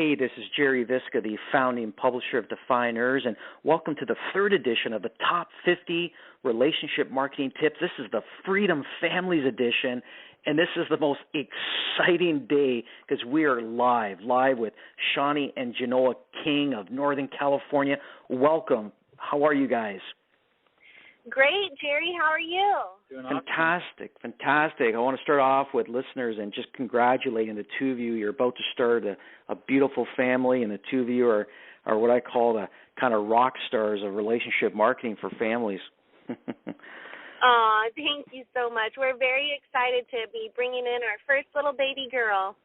Hey, this is Jerry Visca, the founding publisher of Defyeneurs, and welcome to the third edition of the Top 50 Relationship Marketing Tips. This is the Freedom Families edition, and this is the most exciting day because we are live with Chonnie and Janoah King of Northern California. Welcome. How are you guys? Great, Jerry. How are you? Doing awesome. Fantastic. I want to start off with listeners and just congratulating the two of you. You're about to start a beautiful family, and the two of you are what I call the kind of rock stars of relationship marketing for families. Aw, thank you so much. We're very excited to be bringing in our first little baby girl.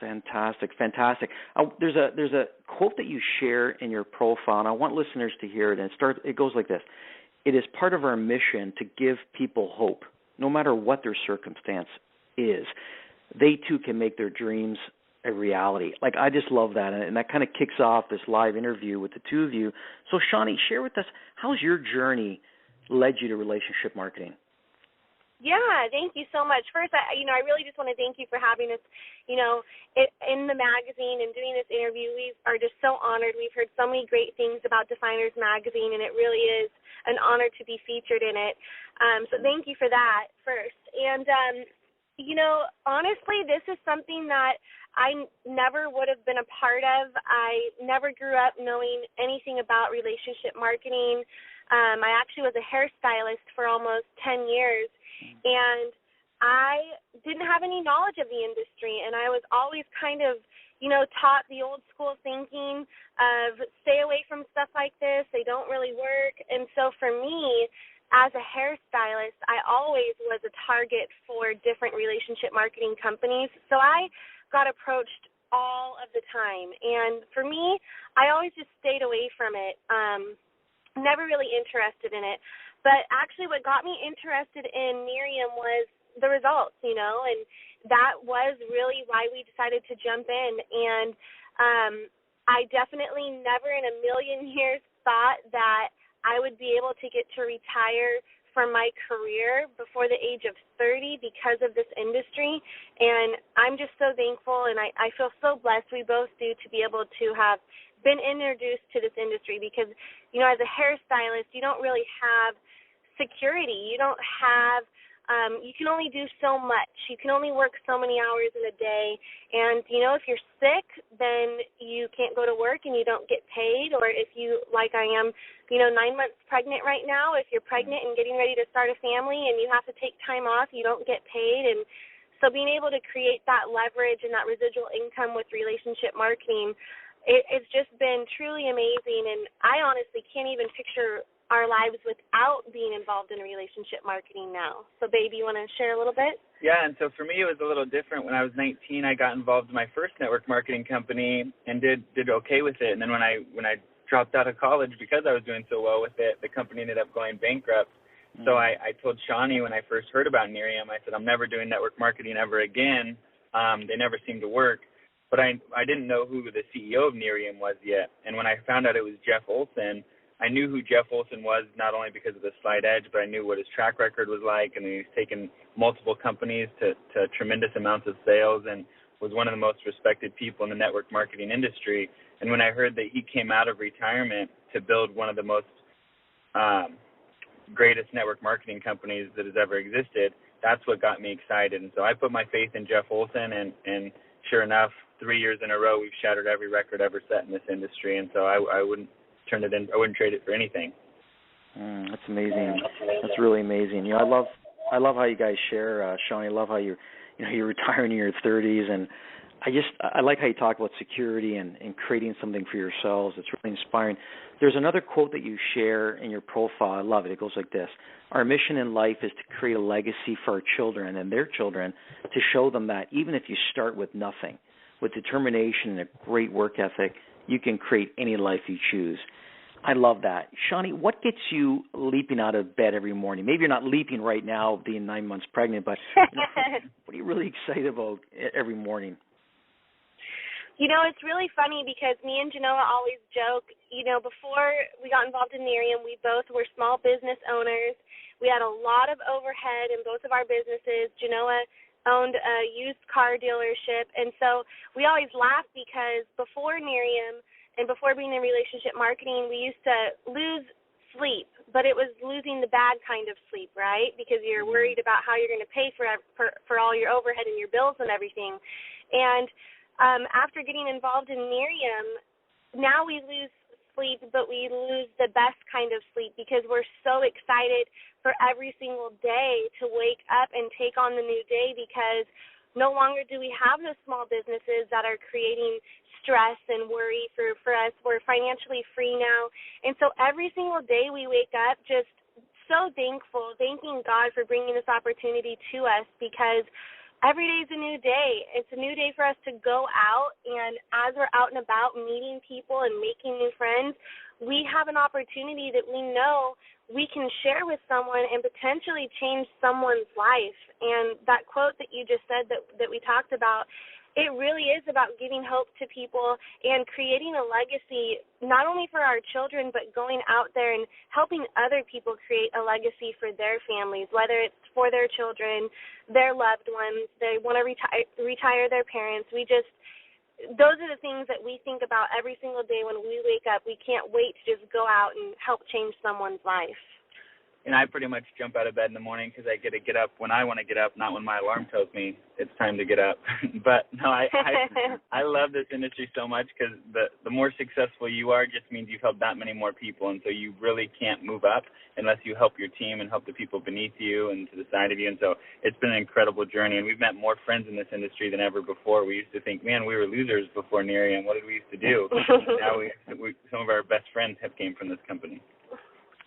Fantastic. There's a quote that you share in your profile, and I want listeners to hear it. And it goes like this. It is part of our mission to give people hope, no matter what their circumstance is. They, too, can make their dreams a reality. Like, I just love that, and that kind of kicks off this live interview with the two of you. So, Chonnie, share with us, how's your journey led you to relationship marketing? Yeah, thank you so much. First, I really just want to thank you for having us, in the magazine and doing this interview. We are just so honored. We've heard so many great things about Defyeneurs magazine, and it really is an honor to be featured in it. So thank you for that first. And, honestly, this is something that I never would have been a part of. I never grew up knowing anything about relationship marketing. I actually was a hairstylist for almost 10 years. And I didn't have any knowledge of the industry, and I was always kind of, taught the old school thinking of stay away from stuff like this. They don't really work. And so for me, as a hairstylist, I always was a target for different relationship marketing companies. So I got approached all of the time. And for me, I always just stayed away from it, never really interested in it. But actually what got me interested in Miriam was the results, and that was really why we decided to jump in. And I definitely never in a million years thought that I would be able to get to retire from my career before the age of 30 because of this industry. And I'm just so thankful, and I feel so blessed, we both do, to be able to have been introduced to this industry because, as a hairstylist, you don't really have security. You don't have, you can only do so much. You can only work so many hours in a day. And, if you're sick, then you can't go to work and you don't get paid. Or if you, like I am, 9 months pregnant right now, if you're pregnant and getting ready to start a family and you have to take time off, you don't get paid. And so being able to create that leverage and that residual income with relationship marketing, it's just been truly amazing. And I honestly can't even picture our lives without being involved in relationship marketing now. So, baby, you want to share a little bit? Yeah, and so for me it was a little different. When I was 19, I got involved in my first network marketing company and did okay with it. And then when I dropped out of college because I was doing so well with it, the company ended up going bankrupt. Mm-hmm. So I told Chonnie when I first heard about Miriam, I said, I'm never doing network marketing ever again. They never seemed to work. But I didn't know who the CEO of Miriam was yet. And when I found out it was Jeff Olson, I knew who Jeff Olson was not only because of the Slight Edge, but I knew what his track record was like, and he's taken multiple companies to tremendous amounts of sales and was one of the most respected people in the network marketing industry. And when I heard that he came out of retirement to build one of the most greatest network marketing companies that has ever existed, that's what got me excited. And so I put my faith in Jeff Olson, and sure enough, 3 years in a row, we've shattered every record ever set in this industry. And so I wouldn't trade it for anything. That's amazing. That's really amazing. I love how you guys share, Chonnie. I love how you're retiring in your 30s, and I like how you talk about security and creating something for yourselves. It's really inspiring. There's another quote that you share in your profile. I love it. It goes like this: our mission in life is to create a legacy for our children and their children, to show them that even if you start with nothing, with determination and a great work ethic, you can create any life you choose. I love that. Chonnie, what gets you leaping out of bed every morning? Maybe you're not leaping right now being 9 months pregnant, but what are you really excited about every morning? It's really funny because me and Janoah always joke, before we got involved in Miriam, we both were small business owners. We had a lot of overhead in both of our businesses. Janoah owned a used car dealership. And so we always laugh because before Miriam and before being in relationship marketing, we used to lose sleep, but it was losing the bad kind of sleep, right? Because you're worried about how you're going to pay for all your overhead and your bills and everything. And after getting involved in Miriam, now we lose sleep, but we lose the best kind of sleep because we're so excited for every single day to wake up and take on the new day, because no longer do we have those small businesses that are creating stress and worry for us. We're financially free now. And so every single day we wake up just so thankful, thanking God for bringing this opportunity to us, because every day is a new day. It's a new day for us to go out, and as we're out and about meeting people and making new friends, we have an opportunity that we know we can share with someone and potentially change someone's life. And that quote that you just said that we talked about, it really is about giving hope to people and creating a legacy, not only for our children, but going out there and helping other people create a legacy for their families, whether it's for their children, their loved ones, they want to retire their parents. Those are the things that we think about every single day when we wake up. We can't wait to just go out and help change someone's life. And I pretty much jump out of bed in the morning because I get to get up when I want to get up, not when my alarm tells me it's time to get up. But no, I love this industry so much because the more successful you are just means you've helped that many more people, and so you really can't move up unless you help your team and help the people beneath you and to the side of you. And so it's been an incredible journey, and we've met more friends in this industry than ever before. We used to think, man, we were losers before Miriam. What did we used to do? Now some of our best friends have came from this company.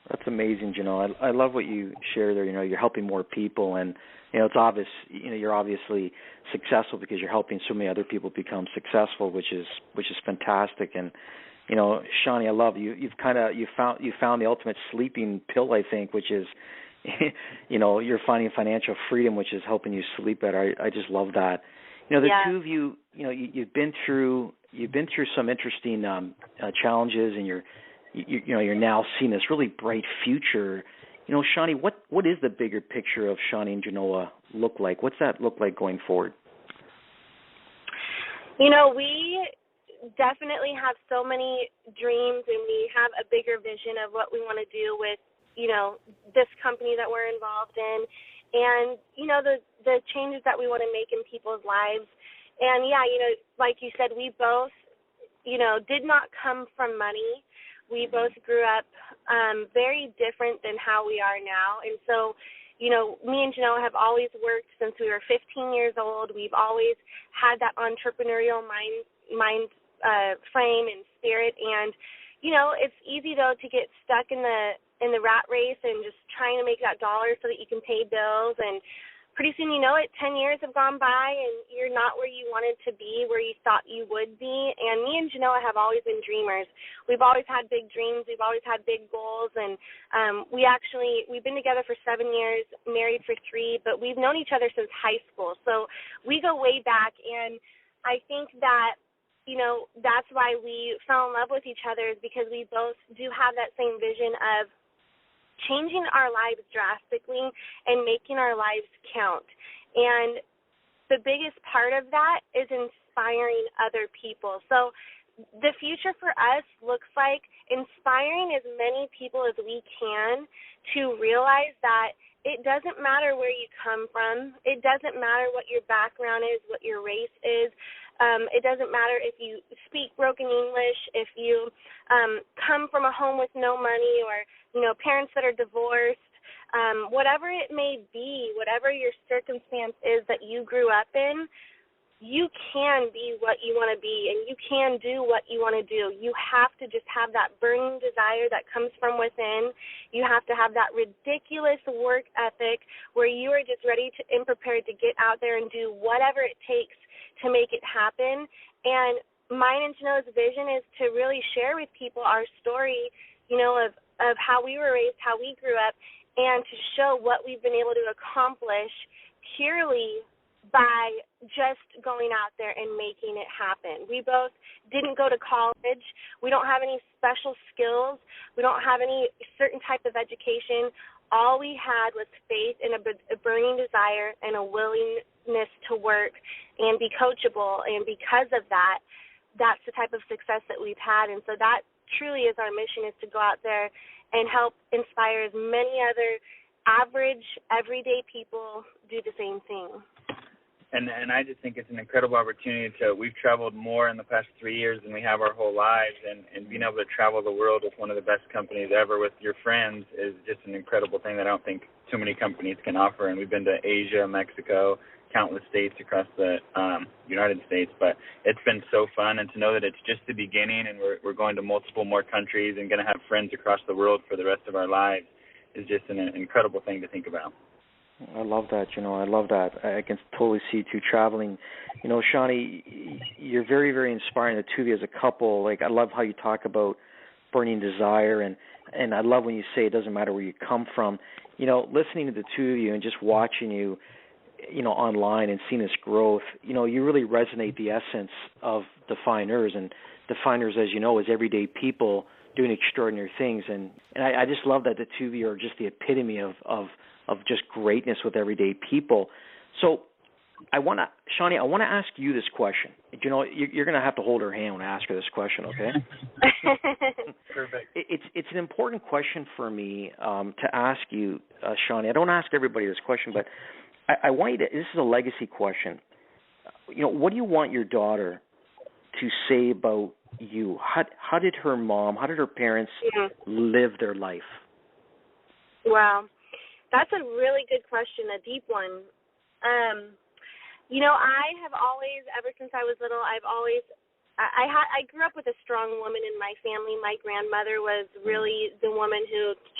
That's amazing, Janoah. I love what you share there. You're helping more people, and it's obvious. You're obviously successful because you're helping so many other people become successful, which is fantastic. And Chonnie, I love you. You found the ultimate sleeping pill, I think, which is you're finding financial freedom, which is helping you sleep better. I just love that. The two of you, you've been through some interesting challenges, and you're now seeing this really bright future. Chonnie, what is the bigger picture of Chonnie and Janoah look like? What's that look like going forward? We definitely have so many dreams, and we have a bigger vision of what we want to do with, this company that we're involved in, and, the changes that we want to make in people's lives. And, like you said, we both, did not come from money. We both grew up very different than how we are now. And so, me and Janoah have always worked since we were 15 years old. We've always had that entrepreneurial mind frame and spirit. And, it's easy, though, to get stuck in the rat race and just trying to make that dollar so that you can pay bills. And pretty soon, 10 years have gone by, and you're not where you wanted to be, where you thought you would be. And me and Janoah have always been dreamers. We've always had big dreams. We've always had big goals. And we've been together for 7 years, married for 3, but we've known each other since high school. So we go way back, and I think that, that's why we fell in love with each other, is because we both do have that same vision of changing our lives drastically and making our lives count. And the biggest part of that is inspiring other people. So the future for us looks like inspiring as many people as we can to realize that it doesn't matter where you come from. It doesn't matter what your background is, what your race is. It doesn't matter if you speak broken English, if you come from a home with no money, or, parents that are divorced, whatever it may be, whatever your circumstance is that you grew up in, you can be what you want to be, and you can do what you want to do. You have to just have that burning desire that comes from within. You have to have that ridiculous work ethic where you are just ready and prepared to get out there and do whatever it takes to make it happen. And mine and Janoah's vision is to really share with people our story, of how we were raised, how we grew up, and to show what we've been able to accomplish purely by just going out there and making it happen. We both didn't go to college. We don't have any special skills. We don't have any certain type of education. All we had was faith and a burning desire and a willingness to work and be coachable. And because of that, that's the type of success that we've had. And so that truly is our mission, is to go out there and help inspire as many other average, everyday people do the same thing. And I just think it's an incredible opportunity we've traveled more in the past 3 years than we have our whole lives, and being able to travel the world with one of the best companies ever with your friends is just an incredible thing that I don't think too many companies can offer. And we've been to Asia, Mexico, countless states across the United States, but it's been so fun, and to know that it's just the beginning and we're going to multiple more countries and going to have friends across the world for the rest of our lives is just an incredible thing to think about. I love that, I love that. I can totally see you two traveling. Chonnie, you're very, very inspiring, the two of you as a couple. Like, I love how you talk about burning desire, and I love when you say it doesn't matter where you come from. Listening to the two of you and just watching you, online and seeing this growth, you really resonate the essence of Defyeneurs. And Defyeneurs, as you know, is everyday people doing extraordinary things. And I just love that the two of you are just the epitome of just greatness with everyday people. So Chonnie, I want to ask you this question. You're going to have to hold her hand when I ask her this question, okay? Perfect. It's an important question for me to ask you, Chonnie. I don't ask everybody this question, but I want you to, this is a legacy question. What do you want your daughter to say about you? How did her mom, how did her parents live their life? Wow. That's a really good question, a deep one. I have always, ever since I was little, I grew up with a strong woman in my family. My grandmother was really the woman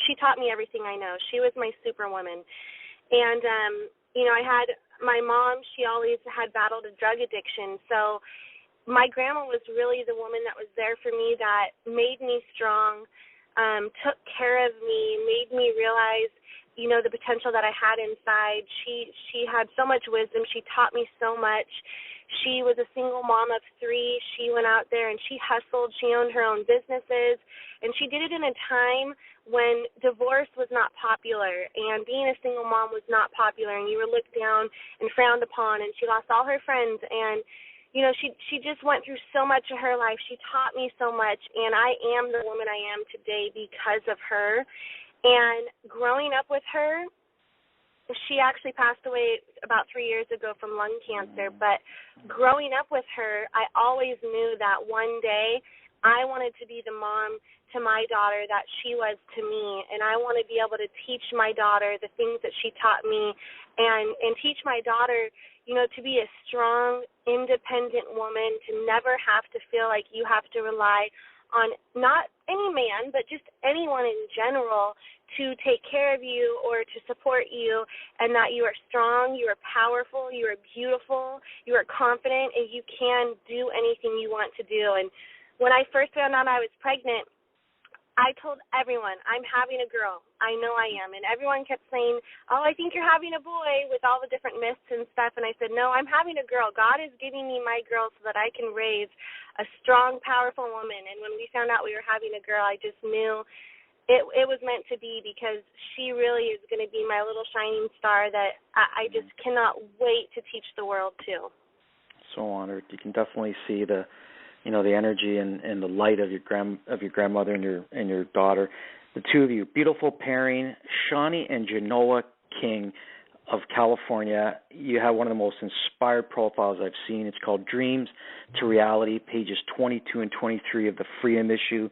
she taught me everything I know. She was my superwoman. And, I had my mom, she always had battled a drug addiction. So my grandma was really the woman that was there for me, that made me strong, took care of me, made me realize the potential that I had inside. She had so much wisdom. She taught me so much. She was a single mom of 3. She went out there and she hustled. She owned her own businesses, and she did it in a time when divorce was not popular and being a single mom was not popular, and you were looked down and frowned upon, and she lost all her friends. And she just went through so much of her life. She taught me so much, and I am the woman I am today because of her. And growing up with her, she actually passed away about 3 years ago from lung cancer, but growing up with her, I always knew that one day I wanted to be the mom to my daughter that she was to me, and I want to be able to teach my daughter the things that she taught me, and teach my daughter, to be a strong, independent woman, to never have to feel like you have to rely on not any man, but just anyone in general to take care of you or to support you, and that you are strong, you are powerful, you are beautiful, you are confident, and you can do anything you want to do. And when I first found out I was pregnant, I told everyone, I'm having a girl. I know I am. And everyone kept saying, oh, I think you're having a boy, with all the different myths and stuff. And I said, no, I'm having a girl. God is giving me my girl so that I can raise a strong, powerful woman. And when we found out we were having a girl, I just knew it was meant to be, because she really is going to be my little shining star that I just cannot wait to teach the world to. So honored. You can definitely see the energy and the light of your grandmother and your daughter. The two of you, beautiful pairing, Chonnie and Janoah King of California. You have one of the most inspired profiles I've seen. It's called Dreams to Reality, pages 22 and 23 of the Freedom Issue.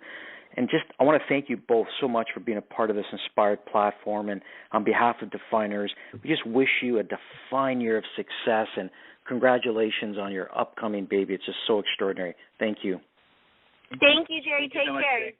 And I want to thank you both so much for being a part of this inspired platform. And on behalf of Defyeneurs, we just wish you a defined year of success, and congratulations on your upcoming baby. It's just so extraordinary. Thank you. Thank you, Jerry. Take care.